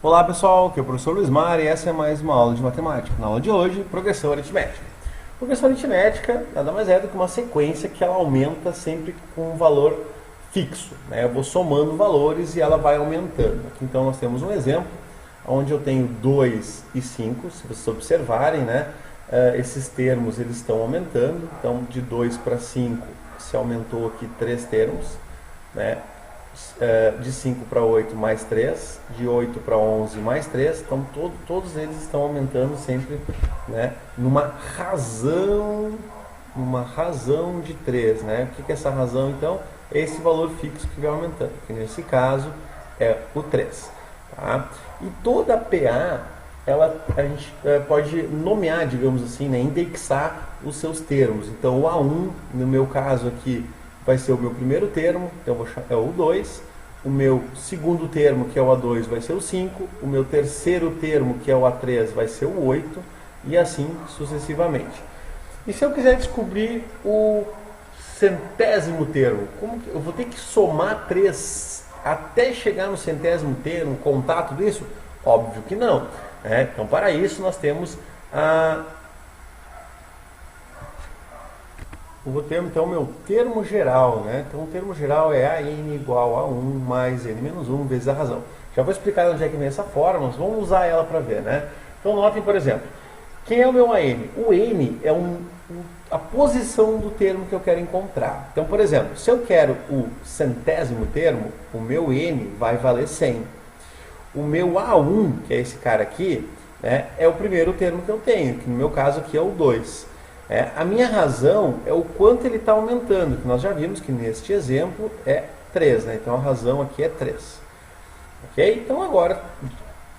Olá pessoal, aqui é o professor Luiz Mar e essa é mais uma aula de matemática. Na aula de hoje, progressão aritmética. Progressão aritmética nada mais é do que uma sequência que ela aumenta sempre com um valor fixo, né? Eu vou somando valores e ela vai aumentando. Aqui, então nós temos um exemplo onde eu tenho 2 e 5, se vocês observarem, né? Esses termos eles estão aumentando, então de 2 para 5 se aumentou aqui 3 termos, né? De 5 para 8 mais 3, de 8 para 11 mais 3, então todos eles estão aumentando sempre, né, numa razão de 3, né? O que é essa razão então? É esse valor fixo que vai aumentando, que nesse caso é o 3, tá? E toda a PA, a gente pode nomear, digamos assim, né, indexar os seus termos. Então o A1, no meu caso aqui, vai ser o meu primeiro termo, então é o 2. O meu segundo termo, que é o A2, vai ser o 5. O meu terceiro termo, que é o A3, vai ser o 8. E assim sucessivamente. E se eu quiser descobrir o centésimo termo, como que eu vou ter que somar 3 até chegar no centésimo termo, contar tudo isso? Óbvio que não, né? Então, para isso, nós temos eu vou ter então o meu termo geral, né? Então o termo geral é AN igual a 1 mais N menos 1 vezes a razão. Já vou explicar onde é que vem essa forma, mas vamos usar ela para ver, né? Então notem, por exemplo, quem é o meu AN? O N é a posição do termo que eu quero encontrar. Então, por exemplo, se eu quero o centésimo termo, o meu N vai valer 100. O meu A1, que é esse cara aqui, né, é o primeiro termo que eu tenho, que no meu caso aqui é o 2. A minha razão é o quanto ele está aumentando, que nós já vimos que neste exemplo é 3, né? Então a razão aqui é 3. Ok? Então agora,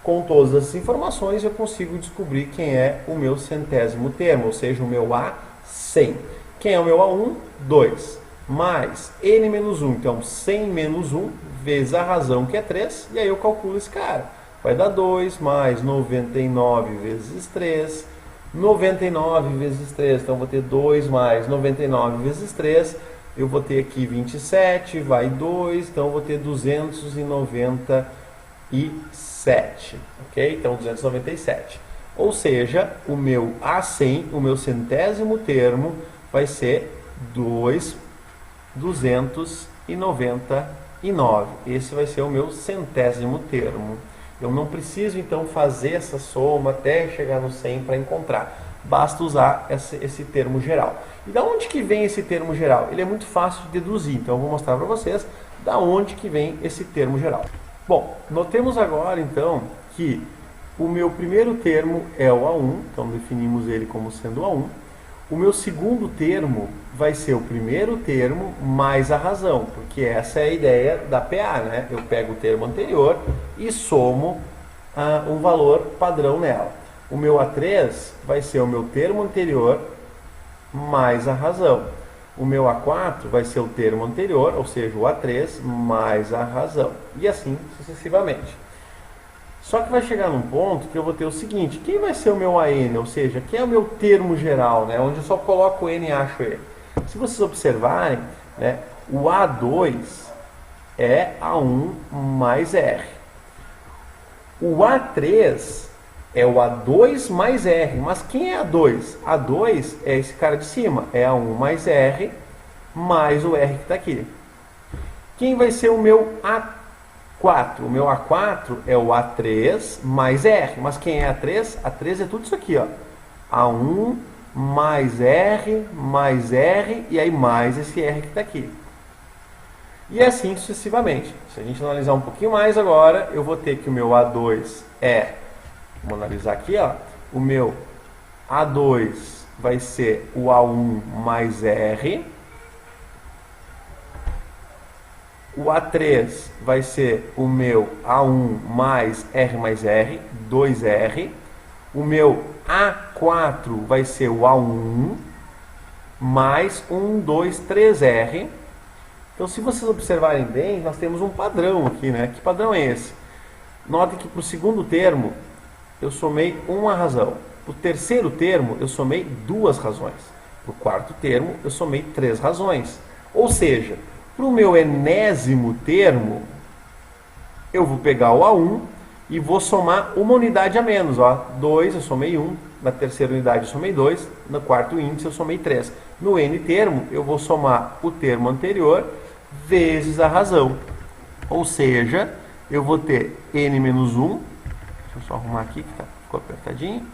com todas as informações, eu consigo descobrir quem é o meu centésimo termo, ou seja, o meu A100. Quem é o meu A1? 2. Mais N menos 1, então 100 menos 1 vezes a razão, que é 3, e aí eu calculo esse cara. Vai dar 2 mais 99 vezes 3. 99 vezes 3, então vou ter 2 mais 99 vezes 3, eu vou ter aqui 27, vai 2, então eu vou ter 297, ok? Então 297. Ou seja, o meu A100, o meu centésimo termo, vai ser 299. Esse vai ser o meu centésimo termo. Eu não preciso, então, fazer essa soma até chegar no 100 para encontrar. Basta usar esse termo geral. E da onde que vem esse termo geral? Ele é muito fácil de deduzir, então eu vou mostrar para vocês da onde que vem esse termo geral. Bom, notemos agora, então, que o meu primeiro termo é o A1, então definimos ele como sendo A1. O meu segundo termo vai ser o primeiro termo mais a razão, porque essa é a ideia da PA, né? Eu pego o termo anterior e somo um valor padrão nela. O meu A3 vai ser o meu termo anterior mais a razão. O meu A4 vai ser o termo anterior, ou seja, o A3 mais a razão. E assim sucessivamente. Só que vai chegar num ponto que eu vou ter o seguinte: quem vai ser o meu AN? Ou seja, quem é o meu termo geral, né? Onde eu só coloco o N e acho ele. Se vocês observarem, né, o A2 é A1 mais R. O A3 é o A2 mais R. Mas quem é A2? A2 é esse cara de cima. É A1 mais R mais o R que está aqui. Quem vai ser o meu A4? O meu A4 é o A3 mais R. Mas quem é A3? A3 é tudo isso aqui, ó. A1 mais R e aí mais esse R que está aqui. E assim sucessivamente. Se a gente analisar um pouquinho mais agora, eu vou ter que o meu A2 vamos analisar aqui, ó. O meu A2 vai ser o A1 mais R. O A3 vai ser o meu A1 mais R, 2R. O meu A4 vai ser o A1 mais 1, 2, 3R. Então, se vocês observarem bem, nós temos um padrão aqui, né? Que padrão é esse? Notem que para o segundo termo, eu somei uma razão. Para o terceiro termo, eu somei 2 razões. Para o quarto termo, eu somei 3 razões. Ou seja, para o meu enésimo termo, eu vou pegar o A1 e vou somar uma unidade a menos. 2 eu somei 1, na terceira unidade eu somei 2, no quarto índice eu somei 3. No n termo eu vou somar o termo anterior vezes a razão. Ou seja, eu vou ter n menos 1, deixa eu só arrumar aqui que ficou apertadinho,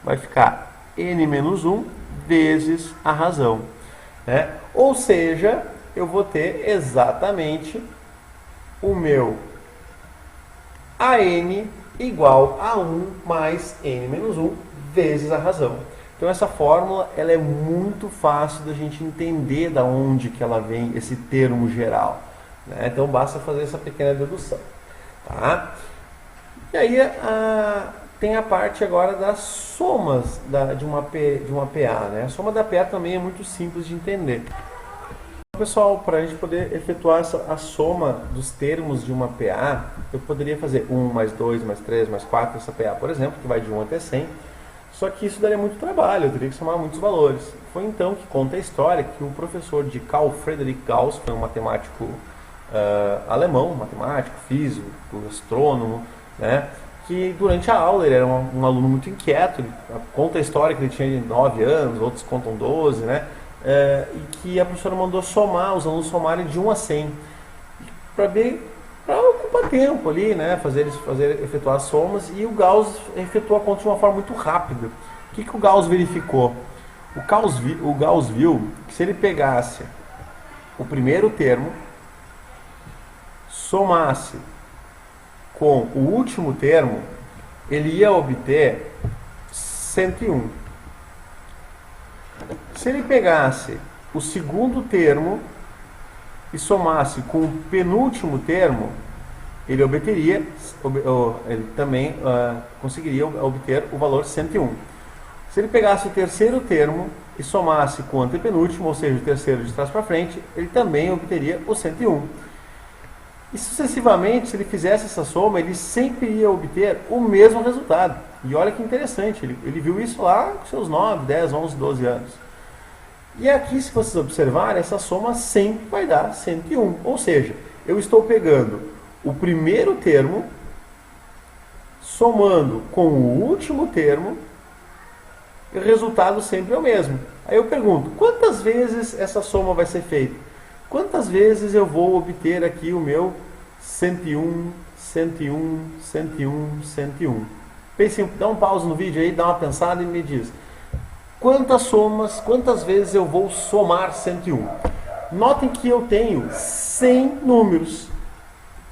vai ficar n menos 1 vezes a razão. Né? Ou seja, eu vou ter exatamente o meu AN igual a 1 mais n menos 1 vezes a razão. Então essa fórmula ela é muito fácil da gente entender da onde que ela vem, esse termo geral. Né? Então basta fazer essa pequena dedução. Tá? E aí tem a parte agora das somas de uma PA. Né? A soma da PA também é muito simples de entender. Pessoal, para a gente poder efetuar a soma dos termos de uma PA, eu poderia fazer 1 mais 2 mais 3 mais 4, essa PA, por exemplo, que vai de 1 até 100. Só que isso daria muito trabalho, eu teria que somar muitos valores. Foi então que conta a história que o professor de Carl Friedrich Gauss, foi um matemático alemão, matemático, físico, astrônomo, né? Que durante a aula ele era um aluno muito inquieto, conta a história que ele tinha 9 anos, outros contam 12, né? E que a professora mandou somar, os alunos somarem de 1 a 100, para ocupar tempo ali, né? Efetuar as somas, e o Gauss efetuou a conta de uma forma muito rápida. O que o Gauss verificou? O Gauss viu que se ele pegasse o primeiro termo, somasse com o último termo, ele ia obter 101. Se ele pegasse o segundo termo e somasse com o penúltimo termo, ele também conseguiria obter o valor 101. Se ele pegasse o terceiro termo e somasse com o antepenúltimo, ou seja, o terceiro de trás para frente, ele também obteria o 101. E sucessivamente, se ele fizesse essa soma, ele sempre ia obter o mesmo resultado. E olha que interessante, ele viu isso lá com seus 9, 10, 11, 12 anos. E aqui, se vocês observarem, essa soma sempre vai dar 101. Ou seja, eu estou pegando o primeiro termo, somando com o último termo, e o resultado sempre é o mesmo. Aí eu pergunto, quantas vezes essa soma vai ser feita? Quantas vezes eu vou obter aqui o meu 101, 101, 101, 101? Pense, dá um pause no vídeo aí, dá uma pensada e me diz. Quantas vezes eu vou somar 101? Notem que eu tenho 100 números.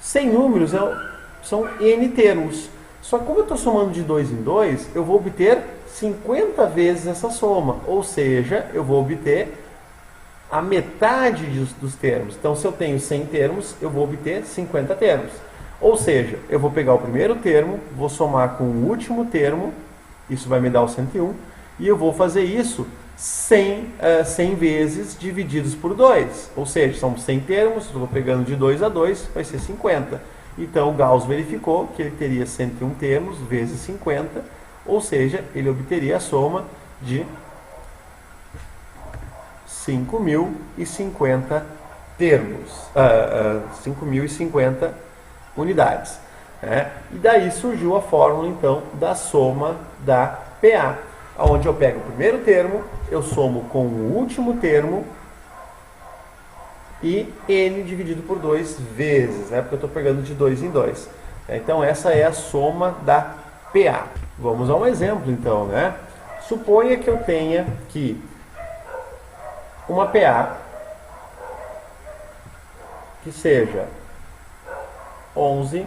100 números são N termos. Só que como eu estou somando de 2 em 2, eu vou obter 50 vezes essa soma. Ou seja, eu vou obter a metade dos termos. Então, se eu tenho 100 termos, eu vou obter 50 termos. Ou seja, eu vou pegar o primeiro termo, vou somar com o último termo, isso vai me dar o 101, e eu vou fazer isso 100 vezes divididos por 2. Ou seja, são 100 termos, eu vou pegando de 2 a 2, vai ser 50. Então, o Gauss verificou que ele teria 101 termos vezes 50, ou seja, ele obteria a soma de 5.050 termos, 5.050 unidades. Né? E daí surgiu a fórmula, então, da soma da PA, onde eu pego o primeiro termo, eu somo com o último termo e n dividido por 2 vezes, né? Porque eu estou pegando de 2 em 2. Então, essa é a soma da PA. Vamos a um exemplo, então, né? Suponha que eu tenha que uma PA que seja 11,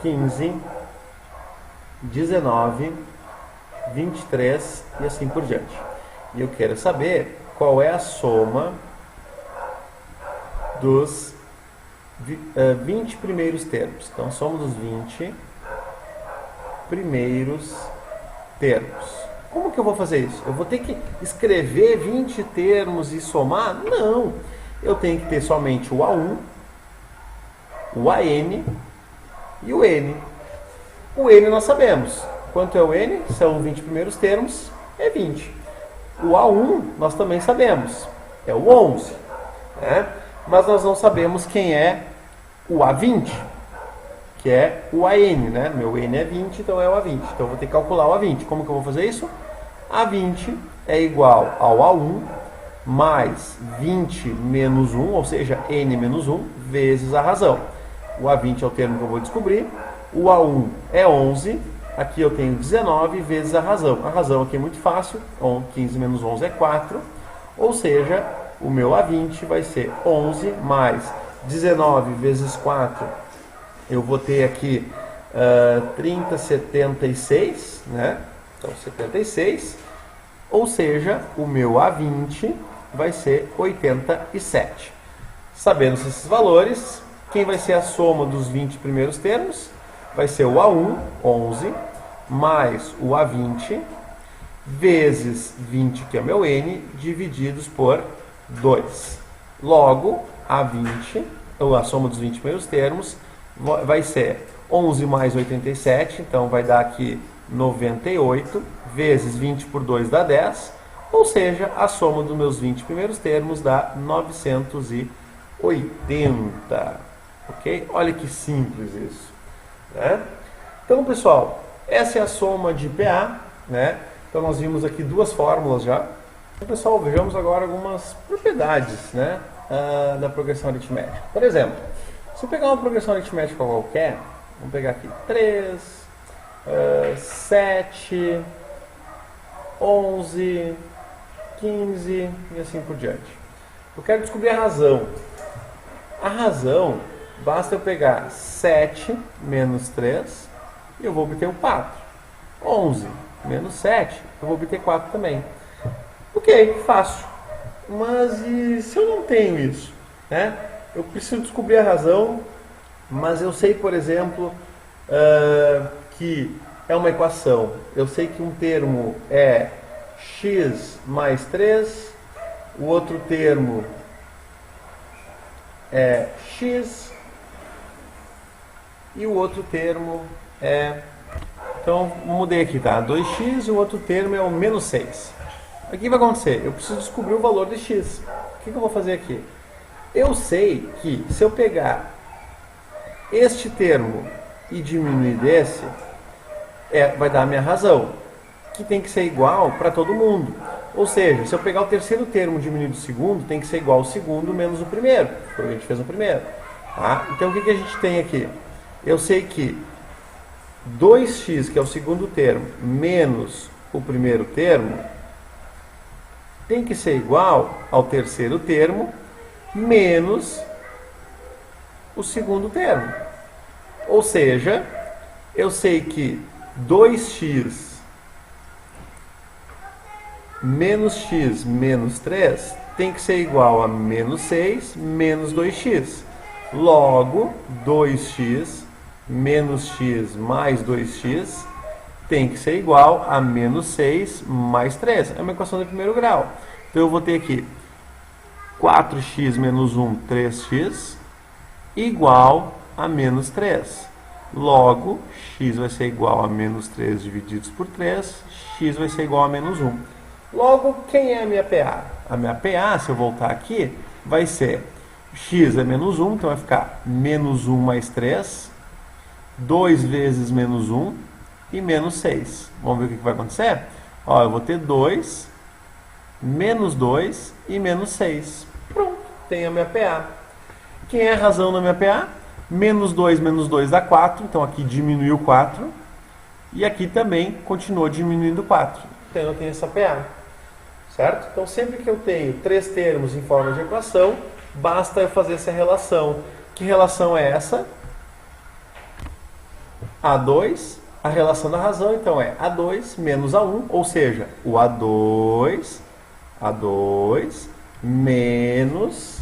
15, 19, 23 e assim por diante. E eu quero saber qual é a soma dos 20 primeiros termos. Então, soma dos 20 primeiros termos. Como que eu vou fazer isso? Eu vou ter que escrever 20 termos e somar? Não. Eu tenho que ter somente o A1, o AN e o N. O N nós sabemos. Quanto é o N? São 20 primeiros termos, é 20. O A1 nós também sabemos, é o 11. Né? Mas nós não sabemos quem é o A20. que é o AN, né? Meu N é 20, então é o A20. Então eu vou ter que calcular o A20. Como que eu vou fazer isso? A20 é igual ao A1 mais 20 menos 1, ou seja, N menos 1, vezes a razão. O A20 é o termo que eu vou descobrir. O A1 é 11. Aqui eu tenho 19 vezes a razão. A razão aqui é muito fácil. 15 menos 11 é 4. Ou seja, o meu A20 vai ser 11 mais 19 vezes 4. Eu vou ter aqui 30, 76, né? Então, 76. Ou seja, o meu A20 vai ser 87. Sabendo esses valores, quem vai ser a soma dos 20 primeiros termos? Vai ser o A1, 11, mais o A20, vezes 20, que é meu N, divididos por 2. Logo, A20, ou a soma dos 20 primeiros termos, vai ser 11 mais 87, então vai dar aqui 98, vezes 20 por 2 dá 10, ou seja, a soma dos meus 20 primeiros termos dá 980. Ok? Olha que simples isso. Né? Então, pessoal, essa é a soma de PA. Né? Então, nós vimos aqui duas fórmulas já. Então, pessoal, vejamos agora algumas propriedades, né, da progressão aritmética. Por exemplo, se eu pegar uma progressão aritmética qualquer, vamos pegar aqui 3, 7, 11, 15 e assim por diante. Eu quero descobrir a razão. A razão, basta eu pegar 7 menos 3 e eu vou obter o 4. 11 menos 7, eu vou obter 4 também. Ok, fácil. Mas e se eu não tenho isso? Né? Eu preciso descobrir a razão, mas eu sei, por exemplo, que é uma equação. Eu sei que um termo é x mais 3, o outro termo é x e o outro termo é... Então, mudei aqui, tá? 2x e o outro termo é o menos 6. O que vai acontecer? Eu preciso descobrir o valor de x. O que eu vou fazer aqui? Eu sei que se eu pegar este termo e diminuir desse, vai dar a minha razão, que tem que ser igual para todo mundo. Ou seja, se eu pegar o terceiro termo e diminuir do segundo, tem que ser igual ao segundo menos o primeiro, porque a gente fez no primeiro. Tá? Então, o que a gente tem aqui? Eu sei que 2x, que é o segundo termo, menos o primeiro termo, tem que ser igual ao terceiro termo menos o segundo termo. Ou seja, eu sei que 2x menos x menos 3 tem que ser igual a menos 6 menos 2x. Logo, 2x menos x mais 2x tem que ser igual a menos 6 mais 3. É uma equação de primeiro grau. Então eu vou ter aqui 4x menos 1, 3x, igual a menos 3. Logo, x vai ser igual a menos 3 divididos por 3, x vai ser igual a menos 1. Logo, quem é a minha PA? A minha PA, se eu voltar aqui, vai ser x é menos 1, então vai ficar menos 1 mais 3, 2 vezes menos 1 e menos 6. Vamos ver o que vai acontecer? Ó, eu vou ter 2, menos 2 e menos 6. Pronto, tenho a minha PA. Quem é a razão da minha PA? Menos 2 dá 4, então aqui diminuiu 4. E aqui também continuou diminuindo 4. Então eu tenho essa PA. Certo? Então sempre que eu tenho três termos em forma de equação, basta eu fazer essa relação. Que relação é essa? A2, a relação da razão, então é A2 menos A1, ou seja, o A2 menos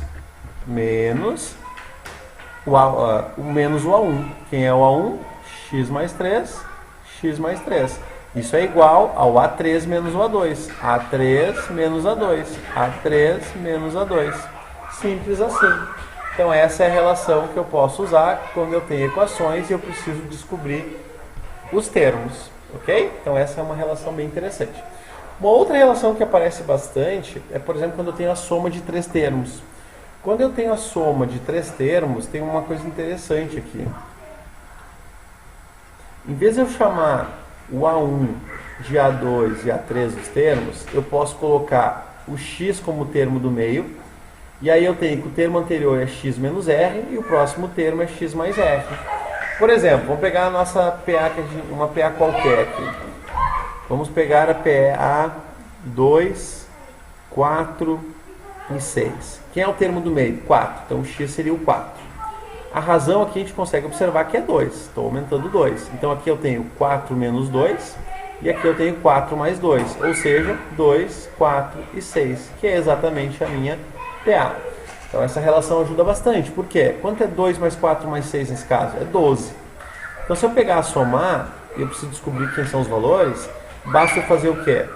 o A1. Quem é o A1? X mais 3, x mais 3. Isso é igual ao A3 menos o A2. A3 menos A2. A3 menos A2. Simples assim. Então essa é a relação que eu posso usar quando eu tenho equações e eu preciso descobrir os termos. Ok? Então essa é uma relação bem interessante. Uma outra relação que aparece bastante é, por exemplo, quando eu tenho a soma de três termos. Quando eu tenho a soma de três termos, tem uma coisa interessante aqui. em vez de eu chamar o A1 de A2 e A3 os termos, eu posso colocar o x como termo do meio, e aí eu tenho que o termo anterior é x menos r e o próximo termo é x mais r. Por exemplo, vamos pegar a nossa PA, uma PA qualquer aqui. Vamos pegar a PA 2, 4 e 6. Quem é o termo do meio? 4. Então o x seria o 4. A razão aqui a gente consegue observar que é 2. Estou aumentando 2. Então aqui eu tenho 4 menos 2. E aqui eu tenho 4 mais 2. Ou seja, 2, 4 e 6. Que é exatamente a minha PA. Então essa relação ajuda bastante. Por quê? Quanto é 2 mais 4 mais 6 nesse caso? É 12. Então se eu pegar a somar, e eu preciso descobrir quem são os valores, basta eu fazer o quê?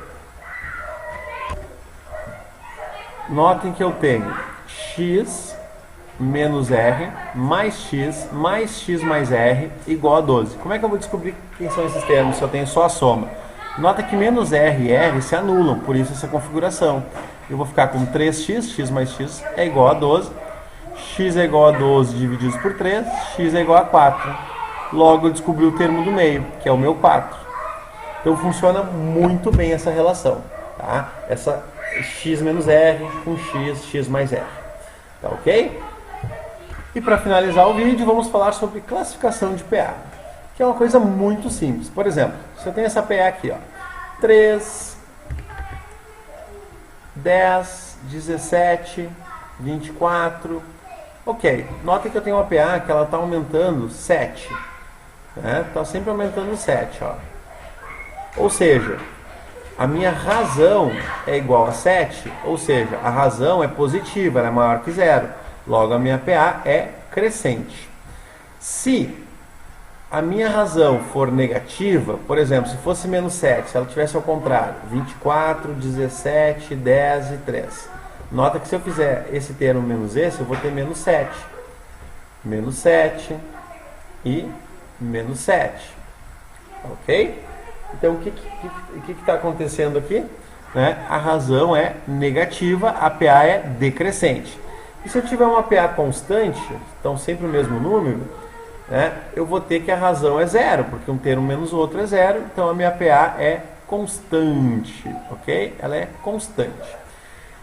Notem que eu tenho x menos r mais x mais r igual a 12. Como é que eu vou descobrir quem são esses termos se eu tenho só a soma? Nota que menos r e r se anulam, por isso essa configuração. Eu vou ficar com 3x, x mais x é igual a 12. X é igual a 12 divididos por 3, x é igual a 4. Logo eu descobri o termo do meio, que é o meu 4. Então funciona muito bem essa relação. Tá? Essa x menos r com x mais r. Tá ok? E para finalizar o vídeo, vamos falar sobre classificação de PA, que é uma coisa muito simples. Por exemplo, se eu tenho essa PA aqui, ó, 3, 10, 17, 24, ok. Nota que eu tenho uma PA que ela está aumentando 7, né? Está sempre aumentando 7, ó. Ou seja, a minha razão é igual a 7, ou seja, a razão é positiva, ela é maior que 0. Logo, a minha PA é crescente. Se a minha razão for negativa, por exemplo, se fosse menos 7, se ela tivesse ao contrário, 24, 17, 10 e 3. Nota que se eu fizer esse termo menos esse, eu vou ter menos 7. Menos 7 e menos 7. Ok? Então, o que está acontecendo aqui? Né? A razão é negativa, a PA é decrescente. E se eu tiver uma PA constante, então sempre o mesmo número, né, eu vou ter que a razão é 0, porque um termo menos o outro é 0, então a minha PA é constante, ok? Ela é constante.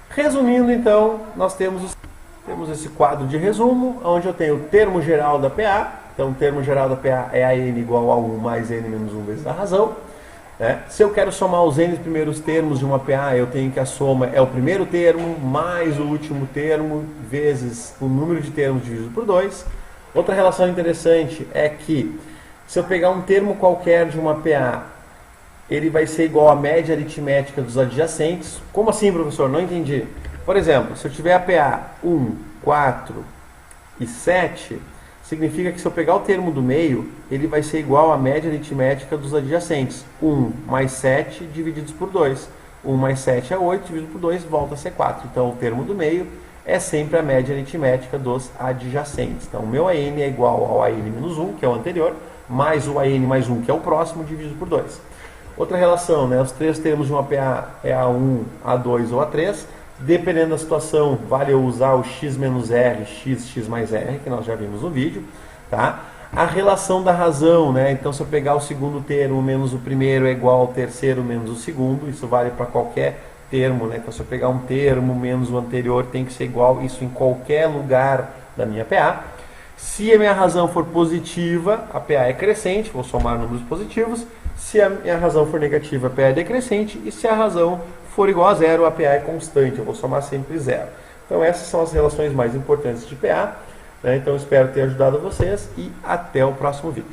Resumindo, então, nós temos esse quadro de resumo, onde eu tenho o termo geral da PA, então o termo geral da PA é a n igual a 1 mais n menos 1 vezes a razão. Se eu quero somar os n primeiros termos de uma PA, eu tenho que a soma é o primeiro termo mais o último termo vezes o número de termos dividido por 2. Outra relação interessante é que se eu pegar um termo qualquer de uma PA, ele vai ser igual à média aritmética dos adjacentes. Como assim, professor? Não entendi. Por exemplo, se eu tiver a PA 1, 4 e 7... significa que se eu pegar o termo do meio, ele vai ser igual à média aritmética dos adjacentes. 1 mais 7 divididos por 2. 1 mais 7 é 8, dividido por 2, volta a ser 4. Então, o termo do meio é sempre a média aritmética dos adjacentes. Então, o meu AN é igual ao AN menos 1, que é o anterior, mais o AN mais 1, que é o próximo, dividido por 2. Outra relação, né? Os três termos de uma PA é A1, A2 ou A3. Dependendo da situação, vale eu usar o x menos r, x mais r, que nós já vimos no vídeo. Tá? A relação da razão, né? Então se eu pegar o segundo termo menos o primeiro é igual ao terceiro menos o segundo, isso vale para qualquer termo, né? Então se eu pegar um termo menos o anterior tem que ser igual, isso em qualquer lugar da minha PA. Se a minha razão for positiva, a PA é crescente, vou somar números positivos. Se a minha razão for negativa, a PA é decrescente. E se a razão for igual a 0, a PA é constante, eu vou somar sempre 0. Então essas são as relações mais importantes de PA, né? Então espero ter ajudado vocês e até o próximo vídeo.